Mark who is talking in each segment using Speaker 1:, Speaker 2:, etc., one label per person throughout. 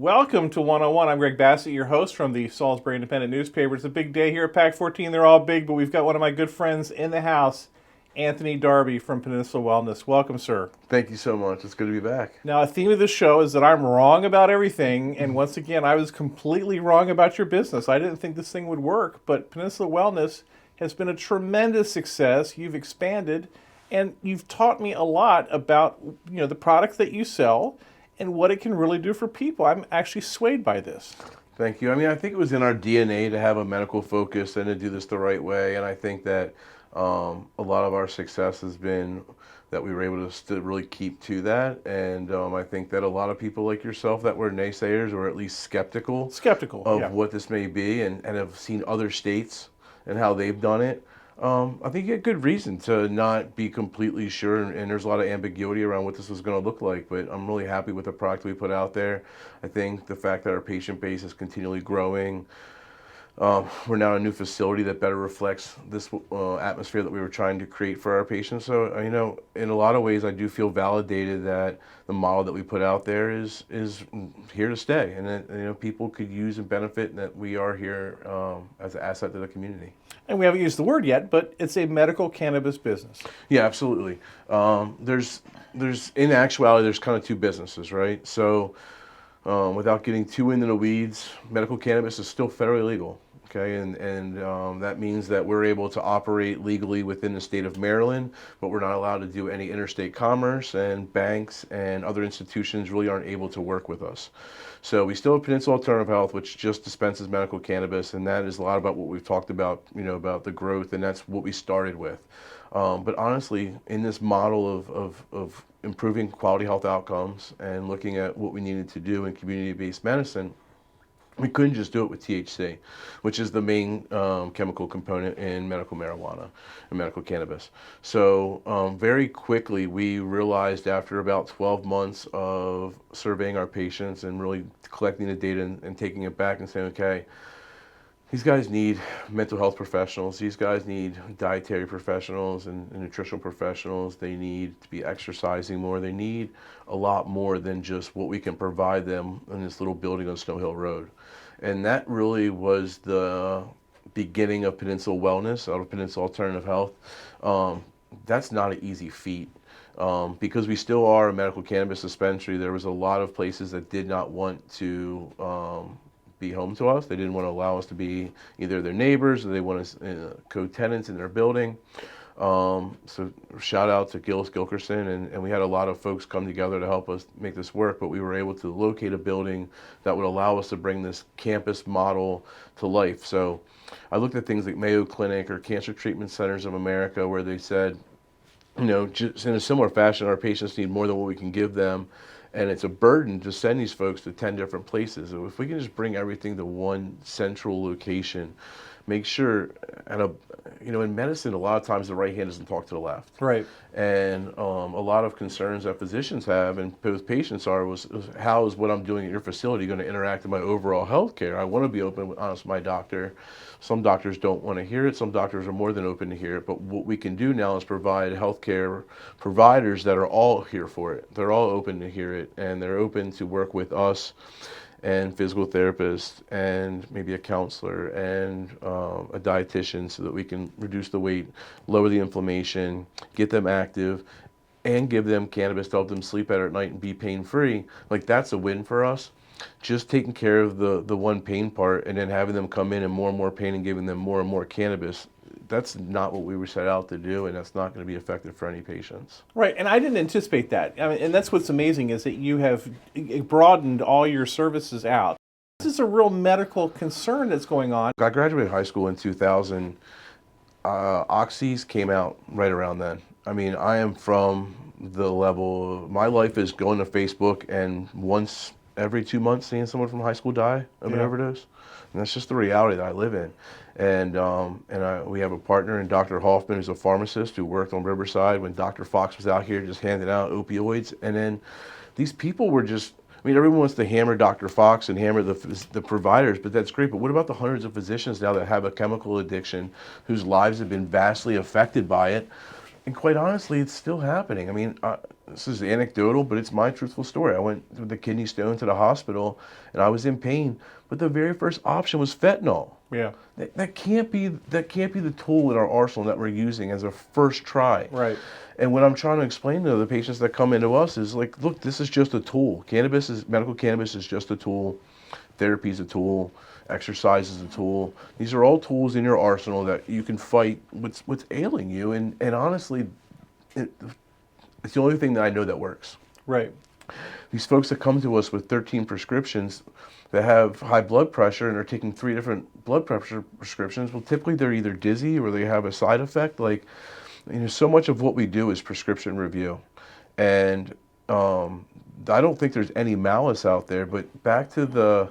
Speaker 1: Welcome to 101. I'm Greg Bassett, your host from the Salisbury Independent newspaper. It's a big day here at Pack 14. They're all big, but we've got one of my good friends in the house, Anthony Darby from Peninsula Wellness. Welcome, sir.
Speaker 2: Thank you so much. It's good to be back.
Speaker 1: Now, a theme of this show is that I'm wrong about everything, and once again, I was completely wrong about your business. I didn't think this thing would work, but Peninsula Wellness has been a tremendous success. You've expanded, and you've taught me a lot about the product that you sell and what it can really do for people. I'm actually swayed by this.
Speaker 2: Thank you. I think it was in our DNA to have a medical focus and to do this the right way. And I think that a lot of our success has been that we were able to really keep to that. And I think that a lot of people like yourself that were naysayers or at least skeptical of what this may be and have seen other states and how they've done it. I think you had good reason to not be completely sure, and there's a lot of ambiguity around what this was going to look like, but I'm really happy with the product we put out there. I think the fact that our patient base is continually growing. We're now in a new facility that better reflects this atmosphere that we were trying to create for our patients. So, in a lot of ways, I do feel validated that the model that we put out there is here to stay, and that people could use and benefit, and that we are here as an asset to the community.
Speaker 1: And we haven't used the word yet, but it's a medical cannabis business.
Speaker 2: Yeah, absolutely. There's in actuality, there's kind of two businesses, right? So, without getting too into the weeds, medical cannabis is still federally legal. Okay, and that means that we're able to operate legally within the state of Maryland, but we're not allowed to do any interstate commerce, and banks and other institutions really aren't able to work with us. So we still have Peninsula Alternative Health, which just dispenses medical cannabis, and that is a lot about what we've talked about, about the growth, and that's what we started with. But honestly, in this model of improving quality health outcomes and looking at what we needed to do in community-based medicine, we couldn't just do it with THC, which is the main chemical component in medical marijuana and medical cannabis. So very quickly, we realized after about 12 months of surveying our patients and really collecting the data and taking it back and saying, okay, these guys need mental health professionals. These guys need dietary professionals and nutritional professionals. They need to be exercising more. They need a lot more than just what we can provide them in this little building on Snow Hill Road. And that really was the beginning of Peninsula Wellness, out of Peninsula Alternative Health. That's not an easy feat. Because we still are a medical cannabis dispensary, there was a lot of places that did not want to be home to us. They didn't want to allow us to be either their neighbors or they want us co-tenants in their building. So shout out to Gillis Gilkerson, and we had a lot of folks come together to help us make this work, but we were able to locate a building that would allow us to bring this campus model to life. So I looked at things like Mayo Clinic or Cancer Treatment Centers of America, where they said, just in a similar fashion, our patients need more than what we can give them. And it's a burden to send these folks to 10 different places. So if we can just bring everything to one central location, make sure, in medicine, a lot of times the right hand doesn't talk to the left.
Speaker 1: Right.
Speaker 2: And a lot of concerns that physicians have and both patients was how is what I'm doing at your facility going to interact with my overall health care? I want to be open and honest with my doctor. Some doctors don't want to hear it. Some doctors are more than open to hear it. But what we can do now is provide healthcare providers that are all here for it. They're all open to hear it, and they're open to work with us and physical therapists and maybe a counselor and a dietitian so that we can reduce the weight, lower the inflammation, get them active, and give them cannabis to help them sleep better at night and be pain-free. Like, that's a win for us. Just taking care of the one pain part and then having them come in more pain and giving them more and more cannabis, that's not what we were set out to do, and that's not going to be effective for any patients.
Speaker 1: Right, and I didn't anticipate that. And that's what's amazing is that you have broadened all your services out. This is a real medical concern that's going on.
Speaker 2: I graduated high school in 2000. Oxys came out right around then. I am from the level, my life is going to Facebook and once every 2 months seeing someone from high school die of an overdose. And that's just the reality that I live in. And we have a partner in Dr. Hoffman, who's a pharmacist who worked on Riverside when Dr. Fox was out here just handing out opioids. And then these people were just, everyone wants to hammer Dr. Fox and hammer the providers, but that's great. But what about the hundreds of physicians now that have a chemical addiction whose lives have been vastly affected by it? And quite honestly, it's still happening. I mean, this is anecdotal, but it's my truthful story. I went with a kidney stone to the hospital, and I was in pain. But the very first option was fentanyl.
Speaker 1: Yeah.
Speaker 2: That can't be the tool in our arsenal that we're using as a first try.
Speaker 1: Right.
Speaker 2: And what I'm trying to explain to the patients that come into us is like, look, this is just a tool. Medical cannabis is just a tool. Therapy is a tool. Exercise is a tool. These are all tools in your arsenal that you can fight what's ailing you. And honestly, it's the only thing that I know that works.
Speaker 1: Right.
Speaker 2: These folks that come to us with 13 prescriptions that have high blood pressure and are taking 3 different blood pressure prescriptions, well, typically they're either dizzy or they have a side effect. Like, so much of what we do is prescription review. And I don't think there's any malice out there, but back to the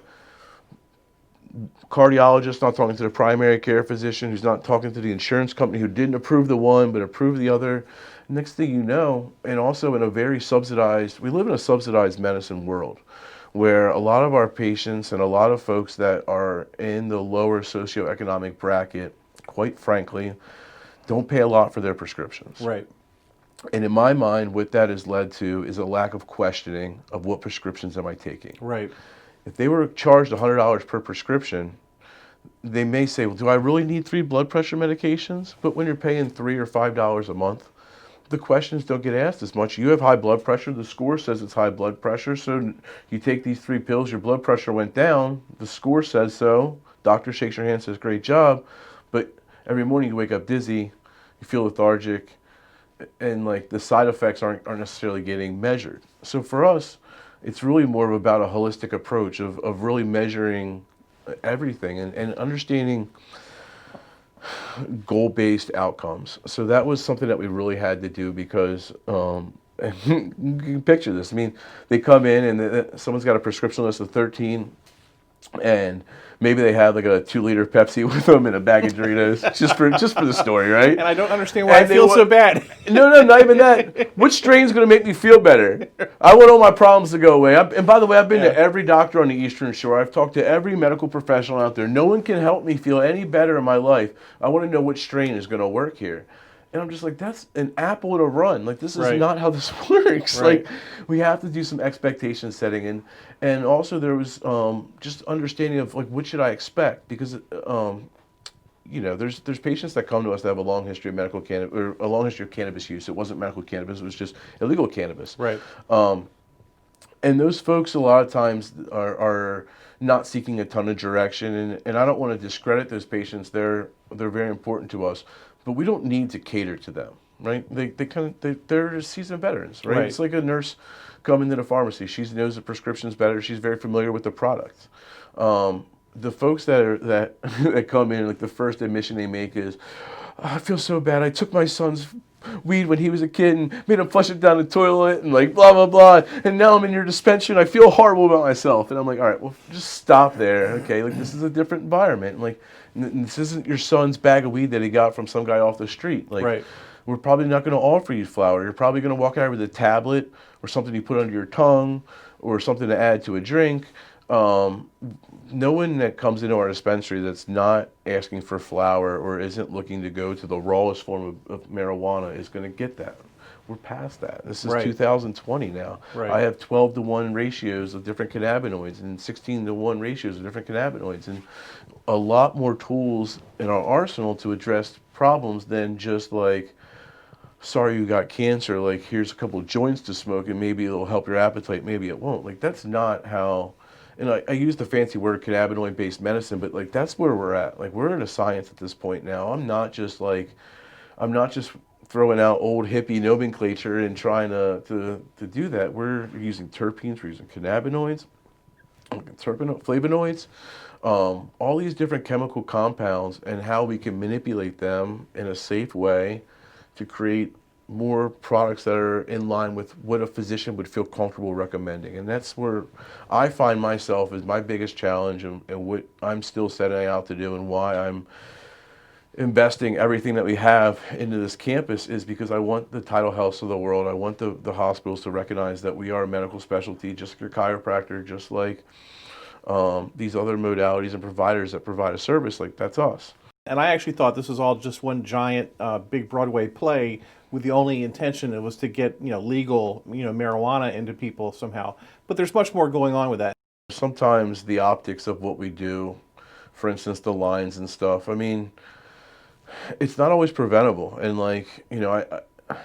Speaker 2: cardiologist not talking to the primary care physician who's not talking to the insurance company who didn't approve the one but approved the other. Next thing you know, and also in a very subsidized, we live in a subsidized medicine world where a lot of our patients and a lot of folks that are in the lower socioeconomic bracket, quite frankly, don't pay a lot for their prescriptions.
Speaker 1: Right.
Speaker 2: And in my mind, what that has led to is a lack of questioning of what prescriptions am I taking.
Speaker 1: Right.
Speaker 2: If they were charged $100 per prescription, they may say, well, do I really need 3 blood pressure medications? But when you're paying $3 or $5 a month, the questions don't get asked as much. You have high blood pressure. The score says it's high blood pressure. So you take these 3 pills, your blood pressure went down. The score says so. Doctor shakes your hand, says, great job. But every morning you wake up dizzy, you feel lethargic, and like the side effects aren't necessarily getting measured. So for us, it's really more of about a holistic approach of really measuring everything and understanding goal-based outcomes. So that was something that we really had to do because you can picture this. I mean, they come in and someone's got a prescription list of 13 and maybe they have like a 2-liter Pepsi with them and a bag of Doritos just for the story, right?
Speaker 1: And I don't understand why I feel so bad.
Speaker 2: No, not even that. Which strain's going to make me feel better? I want all my problems to go away. And by the way, I've been to every doctor on the Eastern Shore. I've talked to every medical professional out there. No one can help me feel any better in my life. I want to know which strain is going to work here. And I'm just like, that's an apple to run. Like, this is not how this works. Right. Like, we have to do some expectation setting. And also there was just understanding of, like, what should I expect? Because, there's patients that come to us that have a long history of medical cannabis, or a long history of cannabis use. It wasn't medical cannabis. It was just illegal cannabis.
Speaker 1: Right.
Speaker 2: And those folks a lot of times are not seeking a ton of direction. And I don't want to discredit those patients. They're very important to us. But we don't need to cater to them, right? They're seasoned veterans, right? It's like a nurse coming to the pharmacy. She knows the prescription's better. She's very familiar with the product. The folks that come in, like the first admission they make is, I feel so bad. I took my son's weed when he was a kid and made him flush it down the toilet and like blah, blah, blah. And now I'm in your dispensary and I feel horrible about myself. And I'm like, all right, well, just stop there. Okay, like this is a different environment. Like, this isn't your son's bag of weed that he got from some guy off the street. Like, we're probably not going to offer you flour. You're probably going to walk out with a tablet or something you put under your tongue or something to add to a drink. No one that comes into our dispensary that's not asking for flour or isn't looking to go to the rawest form of marijuana is going to get that. We're past that. This is 2020 now. I have 12-to-1 ratios of different cannabinoids and 16-to-1 ratios of different cannabinoids and a lot more tools in our arsenal to address problems than just like, sorry you got cancer, like here's a couple of joints to smoke and maybe it'll help your appetite, maybe it won't. Like that's not how, and I use the fancy word cannabinoid-based medicine, but like that's where we're at. Like we're in a science at this point now. I'm not just throwing out old hippie nomenclature and trying to do that. We're using terpenes, we're using cannabinoids, flavonoids, all these different chemical compounds and how we can manipulate them in a safe way to create more products that are in line with what a physician would feel comfortable recommending. And that's where I find myself as my biggest challenge and what I'm still setting out to do and why I'm investing everything that we have into this campus is because I want the Tidal Healths of the world. I want the hospitals to recognize that we are a medical specialty, just like your chiropractor, just like these other modalities and providers that provide a service, like that's us.
Speaker 1: And I actually thought this was all just one giant, big Broadway play with the only intention it was to get legal marijuana into people somehow. But there's much more going on with that.
Speaker 2: Sometimes the optics of what we do, for instance, the lines and stuff, I mean, it's not always preventable. And like, I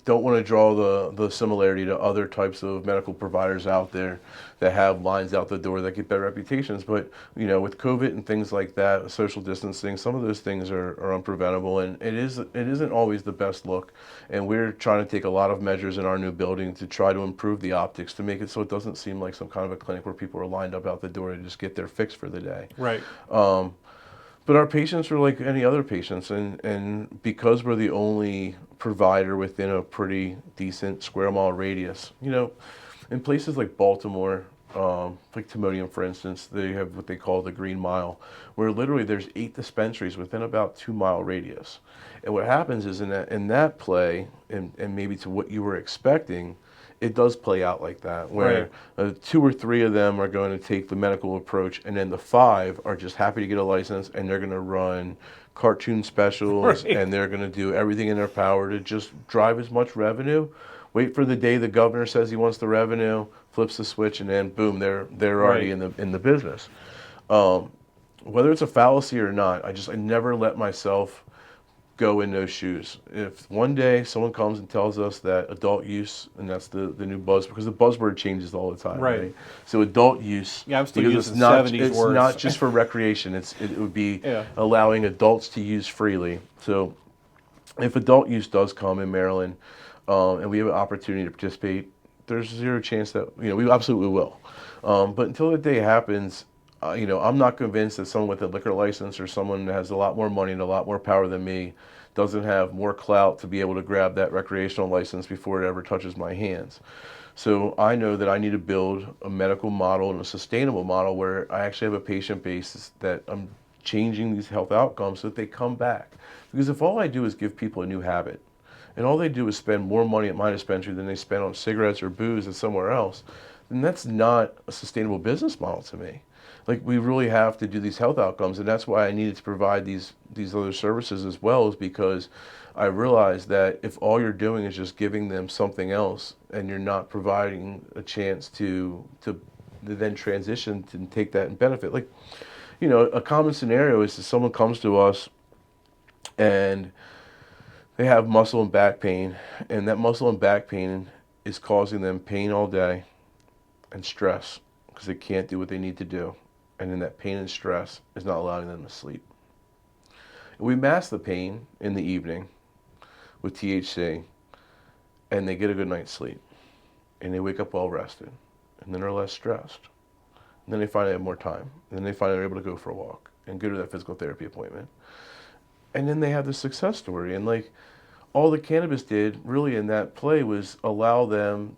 Speaker 2: don't want to draw the similarity to other types of medical providers out there that have lines out the door that get better reputations. But, with COVID and things like that, social distancing, some of those things are unpreventable, and it isn't always the best look. And we're trying to take a lot of measures in our new building to try to improve the optics to make it so it doesn't seem like some kind of a clinic where people are lined up out the door to just get their fix for the day.
Speaker 1: Right.
Speaker 2: But our patients are like any other patients, and because we're the only provider within a pretty decent square mile radius, in places like Baltimore, like Timonium, for instance, they have what they call the Green Mile, where literally there's 8 dispensaries within about 2-mile radius. And what happens is in that play, and maybe to what you were expecting, it does play out like that, where 2 or 3 of them are going to take the medical approach, and then the 5 are just happy to get a license, and they're going to run cartoon specials, and they're going to do everything in their power to just drive as much revenue. Wait for the day the governor says he wants the revenue, flips the switch, and then boom, they're already in the business. Whether it's a fallacy or not, I never let myself go in those shoes. If one day someone comes and tells us that adult use, and that's the new buzz, because the buzzword changes all the time, right? So adult use,
Speaker 1: I'm still
Speaker 2: because
Speaker 1: using 70s words.
Speaker 2: It's not just for recreation. It would be allowing adults to use freely. So if adult use does come in Maryland, and we have an opportunity to participate, there's zero chance that we absolutely will. But until the day happens, I'm not convinced that someone with a liquor license or someone that has a lot more money and a lot more power than me doesn't have more clout to be able to grab that recreational license before it ever touches my hands. So I know that I need to build a medical model and a sustainable model where I actually have a patient base that I'm changing these health outcomes so that they come back. Because if all I do is give people a new habit, and all they do is spend more money at my dispensary than they spend on cigarettes or booze at somewhere else, then that's not a sustainable business model to me. Like, we really have to do these health outcomes, and that's why I needed to provide these other services as well, is because I realized that if all you're doing is just giving them something else and you're not providing a chance to then transition and take that and benefit. Like, a common scenario is that someone comes to us and they have muscle and back pain, and that muscle and back pain is causing them pain all day and stress because they can't do what they need to do. And then that pain and stress is not allowing them to sleep. And we mask the pain in the evening with THC, and they get a good night's sleep. And they wake up well rested. And then they're less stressed. And then they finally have more time. And then they finally are able to go for a walk and go to that physical therapy appointment. And then they have this success story. And like, all the cannabis did really in that play was allow them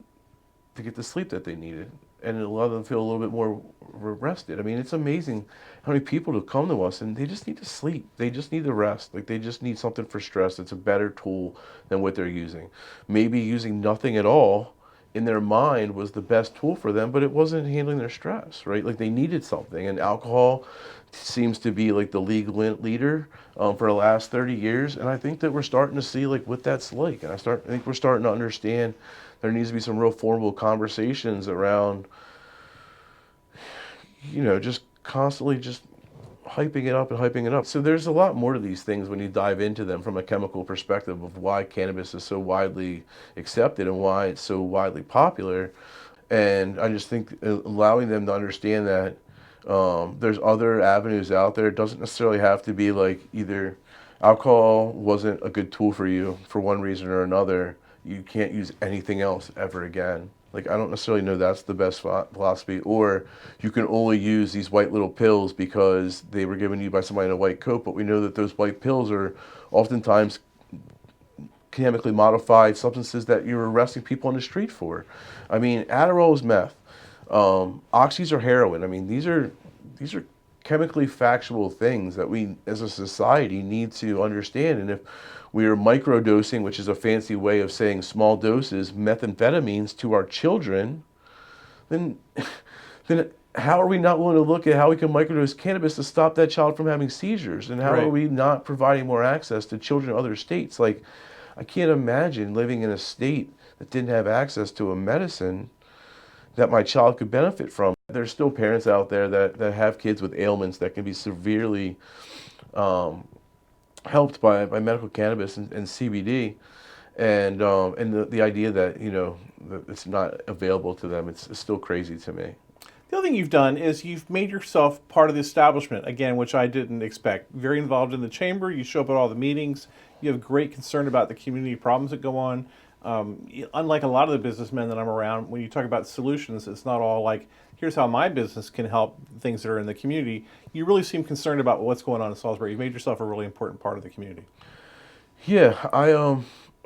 Speaker 2: to get the sleep that they needed, and it allowed them to feel a little bit more rested. I mean, it's amazing how many people have come to us and they just need to sleep. They just need to rest. Like, they just need something for stress that's a better tool than what they're using. Maybe using nothing at all in their mind was the best tool for them, but it wasn't handling their stress, right? Like, they needed something, and alcohol seems to be like the league leader for the last 30 years, and I think that we're starting to see like what that's like, and I think we're starting to understand there needs to be some real formal conversations around, just constantly just hyping it up and hyping it up. So there's a lot more to these things when you dive into them from a chemical perspective of why cannabis is so widely accepted and why it's so widely popular. And I just think allowing them to understand that there's other avenues out there. It doesn't necessarily have to be like either alcohol wasn't a good tool for you for one reason or another, you can't use anything else ever again. Like, I don't necessarily know that's the best philosophy, or you can only use these white little pills because they were given to you by somebody in a white coat, but we know that those white pills are oftentimes chemically modified substances that you're arresting people on the street for. I mean, Adderall is meth. Oxys are heroin. I mean, these are chemically factual things that we as a society need to understand. And if we are microdosing, which is a fancy way of saying small doses, methamphetamines to our children, then how are we not willing to look at how we can microdose cannabis to stop that child from having seizures? And how are we not providing more access to children in other states? Like, I can't imagine living in a state that didn't have access to a medicine that my child could benefit from. There's still parents out there that have kids with ailments that can be severely helped by medical cannabis and CBD, and the idea that that it's not available to them, it's still crazy to me.
Speaker 1: The other thing you've done is you've made yourself part of the establishment, again, which I didn't expect. Very involved in the chamber. You show up at all the meetings. You have great concern about the community problems that go on. Unlike a lot of the businessmen that I'm around, when you talk about solutions, it's not all like, here's how my business can help things that are in the community. You really seem concerned about what's going on in Salisbury. You've made yourself a really important part of the community.
Speaker 2: Yeah,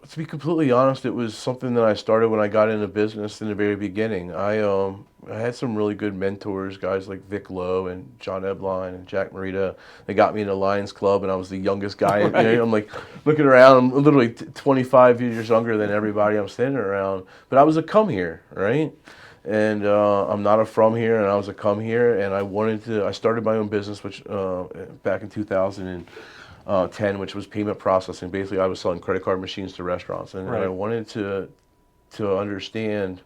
Speaker 2: to be completely honest, it was something that I started when I got into business in the very beginning. I had some really good mentors, guys like Vic Lowe and John Ebline and Jack Morita. They got me in the Lions Club, and I was the youngest guy.
Speaker 1: Right.
Speaker 2: I'm like looking around. I'm literally 25 years younger than everybody I'm standing around. But I was a come here, right? And I'm not a from here, and I was a come here, and I started my own business, which back in 2010, which was payment processing. Basically, I was selling credit card machines to restaurants, and
Speaker 1: Right.
Speaker 2: I wanted to understand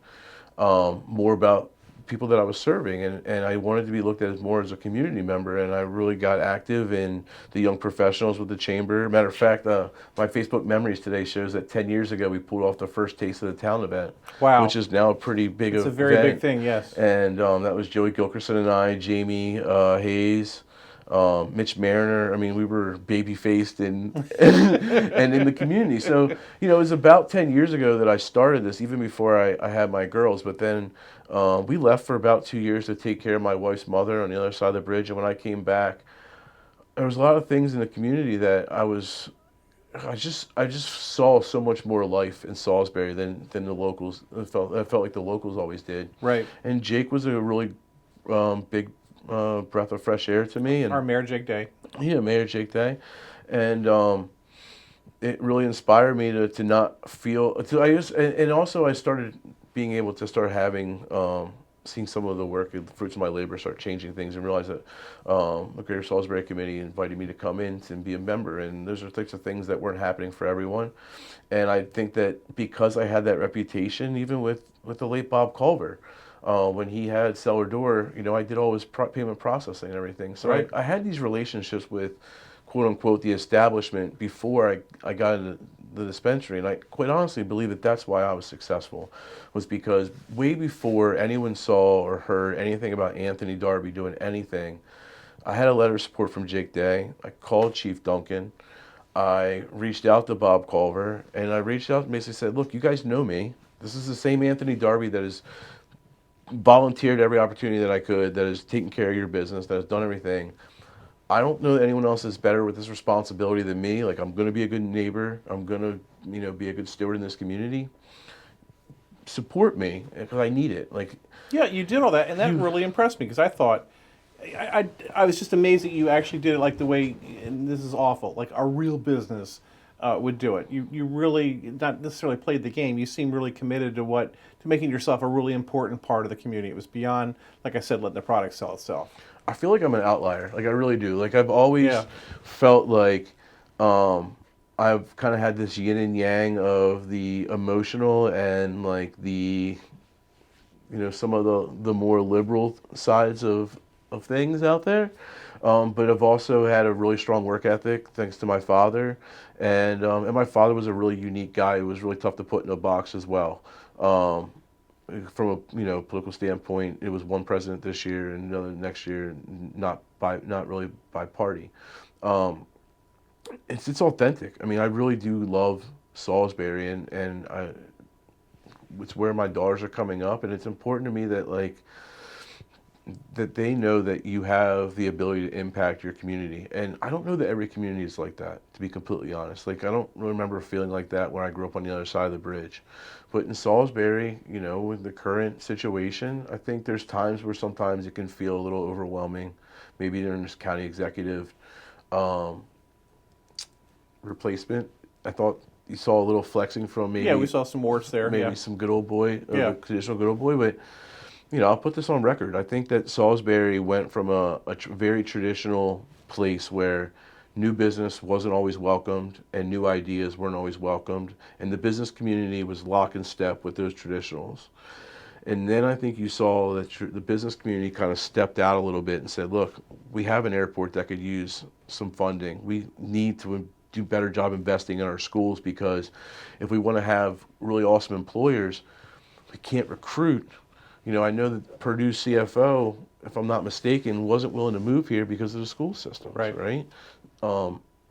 Speaker 2: more about people that I was serving, and I wanted to be looked at as more as a community member, and I really got active in the young professionals with the chamber. Matter of fact, my Facebook memories today shows that 10 years ago we pulled off the first Taste of the Town event,
Speaker 1: Wow.
Speaker 2: which is now a pretty big
Speaker 1: It's a
Speaker 2: event.
Speaker 1: very big thing, yes.
Speaker 2: And that was Joey Gilkerson and I, Jamie Hayes, Mitch Mariner. I mean, we were baby-faced and and in the community. So, it was about 10 years ago that I started this, even before I had my girls. But then we left for about 2 years to take care of my wife's mother on the other side of the bridge. And when I came back, there was a lot of things in the community that I just saw so much more life in Salisbury than the locals. I felt like the locals always did.
Speaker 1: Right.
Speaker 2: And Jake was a really big breath of fresh air to me.
Speaker 1: Our
Speaker 2: And
Speaker 1: Mayor Jake Day.
Speaker 2: yeah, Mayor Jake Day, and it really inspired me to not feel. And also I started being able to start having. Seeing some of the work, the fruits of my labor, start changing things, and realize that the Greater Salisbury Committee invited me to come in and be a member, and those are types of things that weren't happening for everyone. And I think that because I had that reputation, even with the late Bob Culver, when he had Cellar Door, I did all his payment processing and everything. So
Speaker 1: Right.
Speaker 2: I had these relationships with, quote unquote, the establishment before I got into the dispensary. And I quite honestly believe that that's why I was successful, was because way before anyone saw or heard anything about Anthony Darby doing anything, I had a letter of support from Jake Day. I called Chief Duncan. I reached out to Bob Culver, and I reached out and basically said, look, you guys know me. This is the same Anthony Darby that has volunteered every opportunity that I could, that has taken care of your business, that has done everything. I don't know that anyone else is better with this responsibility than me. Like, I'm going to be a good neighbor. I'm going to, be a good steward in this community. Support me, because I need it. Like,
Speaker 1: Yeah, you did all that, and that really impressed me because I thought, I was just amazed that you actually did it like the way, and this is awful, like a real business would do it. You really not necessarily played the game. You seemed really committed to making yourself a really important part of the community. It was beyond, like I said, letting the product sell itself.
Speaker 2: I feel like I'm an outlier. Like, I really do. Like, I've always
Speaker 1: Yeah.
Speaker 2: felt like I've kind of had this yin and yang of the emotional and like the, some of the more liberal sides of things out there. But I've also had a really strong work ethic thanks to my father, and my father was a really unique guy who was really tough to put in a box as well. From a political standpoint, it was one president this year and another next year, not really by party. It's authentic. I mean, I really do love Salisbury, and it's where my daughters are coming up, and it's important to me that that they know that you have the ability to impact your community. And I don't know that every community is like that, to be completely honest. Like, I don't remember feeling like that when I grew up on the other side of the bridge. But in Salisbury, with the current situation, I think there's times where sometimes it can feel a little overwhelming. Maybe during this county executive replacement, I thought you saw a little flexing from maybe.
Speaker 1: Yeah, we saw some warts there.
Speaker 2: Maybe
Speaker 1: Yeah.
Speaker 2: some good old boy,
Speaker 1: Yeah.
Speaker 2: traditional good old boy, but I'll put this on record. I think that Salisbury went from a very traditional place where new business wasn't always welcomed and new ideas weren't always welcomed, and the business community was lock in step with those traditionals. And then I think you saw that the business community kind of stepped out a little bit and said, look, we have an airport that could use some funding. We need to do a better job investing in our schools, because if we want to have really awesome employers, we can't recruit. I know that Purdue CFO, if I'm not mistaken, wasn't willing to move here because of the school systems, right?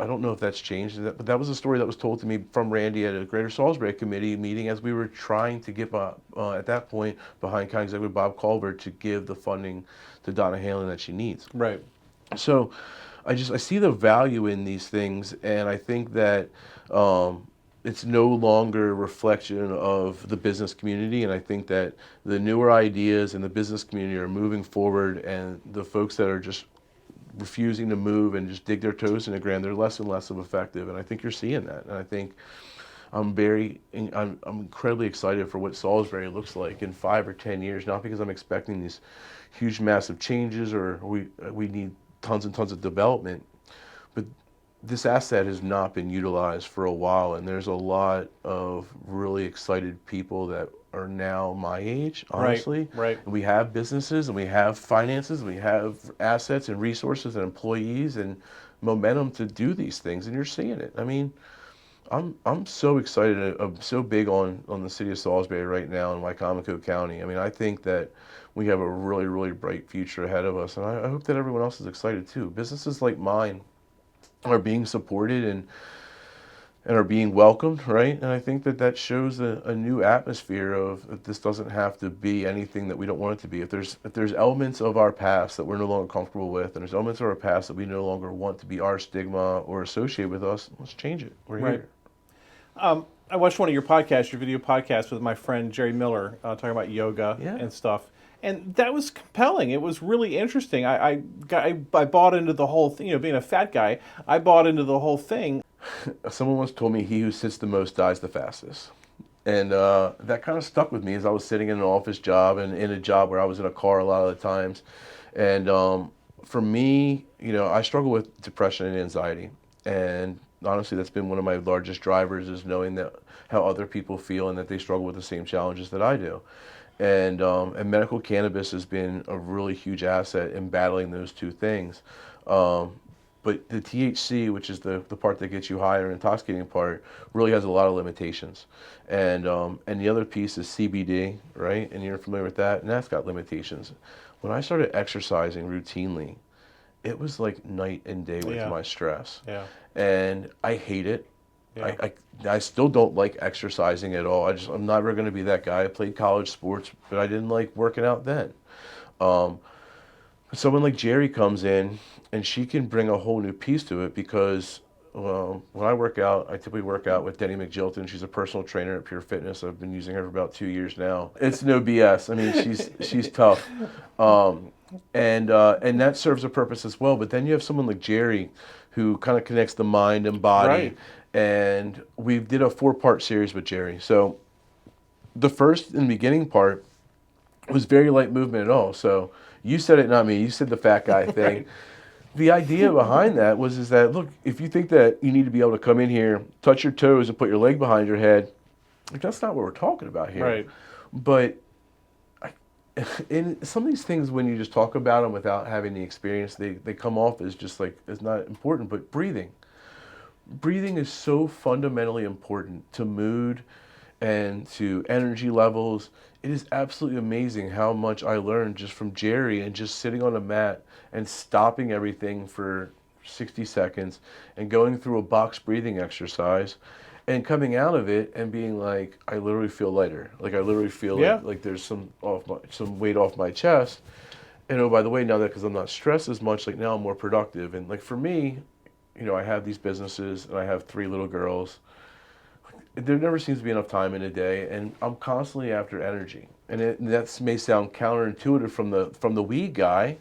Speaker 2: I don't know if that's changed, but that was a story that was told to me from Randy at a Greater Salisbury Committee meeting as we were trying to get, at that point, behind County Executive Bob Culver to give the funding to Donna Halen that she needs.
Speaker 1: Right.
Speaker 2: So I see the value in these things, and I think that it's no longer a reflection of the business community, and I think that the newer ideas in the business community are moving forward, and the folks that are just refusing to move and just dig their toes in the ground, they're less and less of effective, and I think you're seeing that. And I think I'm incredibly excited for what Salisbury looks like in 5 or 10 years. Not because I'm expecting these huge, massive changes, or we need tons and tons of development, but this asset has not been utilized for a while, and there's a lot of really excited people that are now my age, honestly.
Speaker 1: Right.
Speaker 2: And we have businesses, and we have finances, and we have assets and resources and employees and momentum to do these things, and you're seeing it. I mean, I'm so excited. I'm so big on the city of Salisbury right now in Wycomico County. I mean, I think that we have a really, really bright future ahead of us, and I hope that everyone else is excited too. Businesses like mine are being supported and are being welcomed, right? And I think that shows a new atmosphere of that this doesn't have to be anything that we don't want it to be. If there's elements of our past that we're no longer comfortable with, and there's elements of our past that we no longer want to be our stigma or associated with us, let's change it. We're here.
Speaker 1: I watched one of your podcasts, your video podcast with my friend Jerry Miller, talking about yoga and stuff. And that was compelling. It was really interesting. I bought into the whole thing. Being a fat guy, I bought into the whole thing.
Speaker 2: Someone once told me, he who sits the most dies the fastest. And that kind of stuck with me as I was sitting in an office job and in a job where I was in a car a lot of the times. And for me, I struggle with depression and anxiety. And honestly, that's been one of my largest drivers, is knowing that how other people feel and that they struggle with the same challenges that I do. And medical cannabis has been a really huge asset in battling those two things. But the THC, which is the part that gets you higher, intoxicating part, really has a lot of limitations. And the other piece is CBD, right? And you're familiar with that, and that's got limitations. When I started exercising routinely, it was like night and day with my stress.
Speaker 1: Yeah.
Speaker 2: And I hate it.
Speaker 1: Yeah.
Speaker 2: I still don't like exercising at all. I'm never going to be that guy. I played college sports, but I didn't like working out then. Someone like Jerry comes in, and she can bring a whole new piece to it, because when I work out, I typically work out with Denny McJilton. She's a personal trainer at Pure Fitness. I've been using her for about 2 years now. It's no BS. I mean, she's tough. And that serves a purpose as well. But then you have someone like Jerry, who kind of connects the mind and body.
Speaker 1: Right.
Speaker 2: And we did a 4-part series with Jerry. So the first and beginning part was very light movement at all. So you said it, not me. You said the fat guy thing. Right. The idea behind that is that, look, if you think that you need to be able to come in here, touch your toes, and put your leg behind your head, like, that's not what we're talking about here.
Speaker 1: Right.
Speaker 2: But in some of these things, when you just talk about them without having the experience, they come off as just like, it's not important. But breathing is so fundamentally important to mood and to energy levels. It is absolutely amazing how much I learned just from Jerry, and just sitting on a mat and stopping everything for 60 seconds and going through a box breathing exercise and coming out of it and being like, I literally feel lighter. Like, I literally feel like there's some weight off my chest. And oh, by the way, now that, because I'm not stressed as much, like, now I'm more productive. And like, for me, I have these businesses and I have 3 little girls. There never seems to be enough time in a day, and I'm constantly after energy. And that may sound counterintuitive from the weed guy,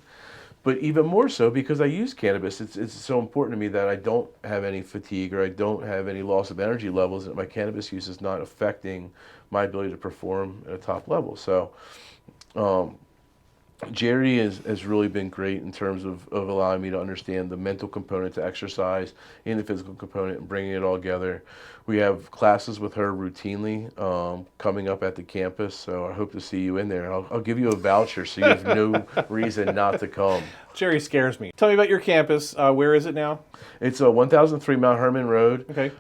Speaker 2: but even more so because I use cannabis. It's so important to me that I don't have any fatigue, or I don't have any loss of energy levels, and my cannabis use is not affecting my ability to perform at a top level. So Jerry has really been great in terms of allowing me to understand the mental component to exercise and the physical component and bringing it all together. We have classes with her routinely coming up at the campus, so I hope to see you in there. I'll give you a voucher so you have no reason not to come.
Speaker 1: Jerry scares me. Tell me about your campus. Where is it now?
Speaker 2: It's 1003 Mount Herman Road.
Speaker 1: Okay.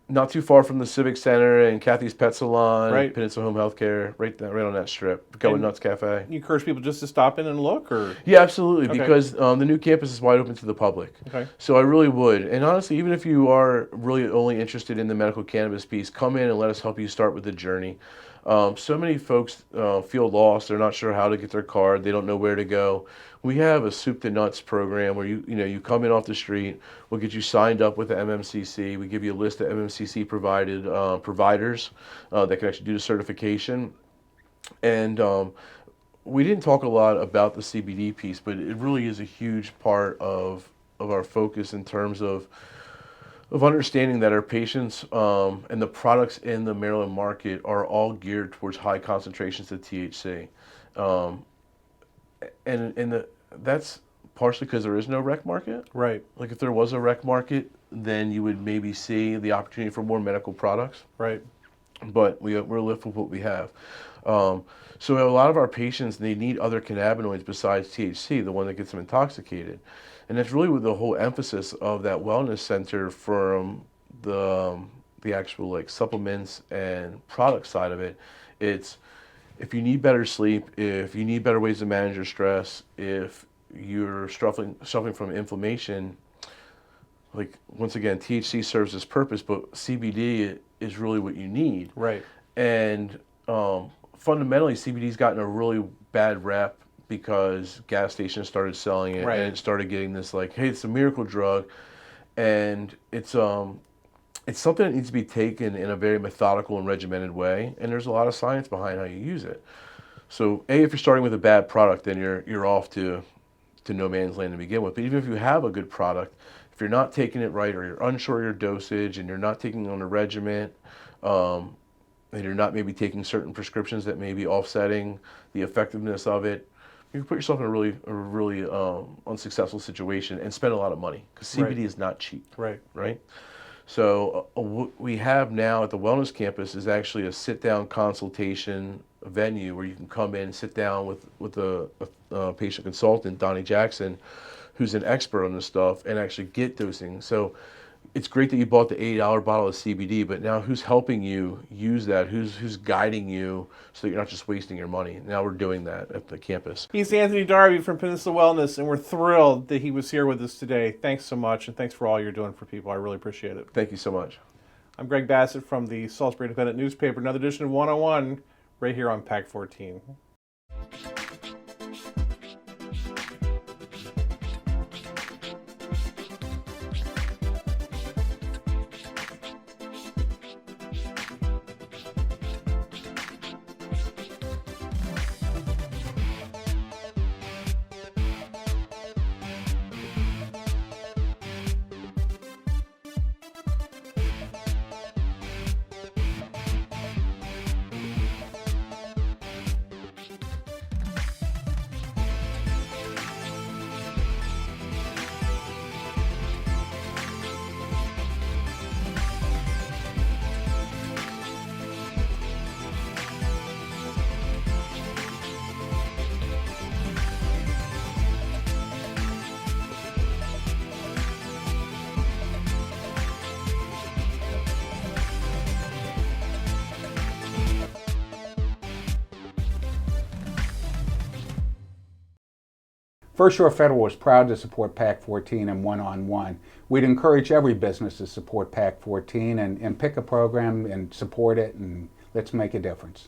Speaker 2: Not too far from the Civic Center and Kathy's Pet Salon,
Speaker 1: Right.
Speaker 2: Peninsula Home Healthcare, right on that strip. Going
Speaker 1: And
Speaker 2: Nuts Cafe.
Speaker 1: you encourage people just to stop in and look, or?
Speaker 2: Yeah, absolutely,
Speaker 1: Okay.
Speaker 2: because the new campus is wide open to the public.
Speaker 1: Okay.
Speaker 2: So I really would. And honestly, even if you are really only interested in the medical cannabis piece, come in and let us help you start with the journey. So many folks feel lost. They're not sure how to get their card. They don't know where to go. We have a soup to nuts program where you come in off the street. We'll get you signed up with the MMCC. We give you a list of MMCC provided providers that can actually do the certification. And we didn't talk a lot about the CBD piece, but it really is a huge part of our focus in terms of understanding that our patients and the products in the Maryland market are all geared towards high concentrations of THC. That's partially because there is no rec market.
Speaker 1: Right.
Speaker 2: Like if there was a rec market, then you would maybe see the opportunity for more medical products.
Speaker 1: Right.
Speaker 2: But we're left with what we have. So a lot of our patients, they need other cannabinoids besides THC, the one that gets them intoxicated. And that's really what the whole emphasis of that wellness center from the actual like supplements and product side of it. It's if you need better sleep, if you need better ways to manage your stress, if you're suffering from inflammation, like once again, THC serves its purpose, but CBD is really what you need.
Speaker 1: Right.
Speaker 2: And fundamentally, CBD's gotten a really bad rep because gas stations started selling it,
Speaker 1: Right.
Speaker 2: and it started getting this like, hey, it's a miracle drug, and it's something that needs to be taken in a very methodical and regimented way, and there's a lot of science behind how you use it. So, if you're starting with a bad product, then you're off to no man's land to begin with. But even if you have a good product, if you're not taking it right, or you're unsure of your dosage, and you're not taking it on a regimen, and you're not maybe taking certain prescriptions that may be offsetting the effectiveness of it, you can put yourself in a really unsuccessful situation and spend a lot of money because CBD
Speaker 1: Right.
Speaker 2: is not cheap,
Speaker 1: Right.
Speaker 2: right? So what we have now at the Wellness Campus is actually a sit-down consultation venue where you can come in and sit down with a patient consultant, Donnie Jackson, who's an expert on this stuff, and actually get dosing. So it's great that you bought the $80 bottle of CBD, but now who's helping you use that? Who's guiding you so that you're not just wasting your money? Now we're doing that at the campus.
Speaker 1: He's Anthony Darby from Peninsula Wellness, and we're thrilled that he was here with us today. Thanks so much, and thanks for all you're doing for people. I really appreciate it.
Speaker 2: Thank you so much.
Speaker 1: I'm Greg Bassett from the Salisbury Independent Newspaper. Another edition of 101 right here on PAC 14.
Speaker 3: First Shore Federal is proud to support PAC 14 and one-on-one. We'd encourage every business to support PAC 14 and pick a program and support it, and let's make a difference.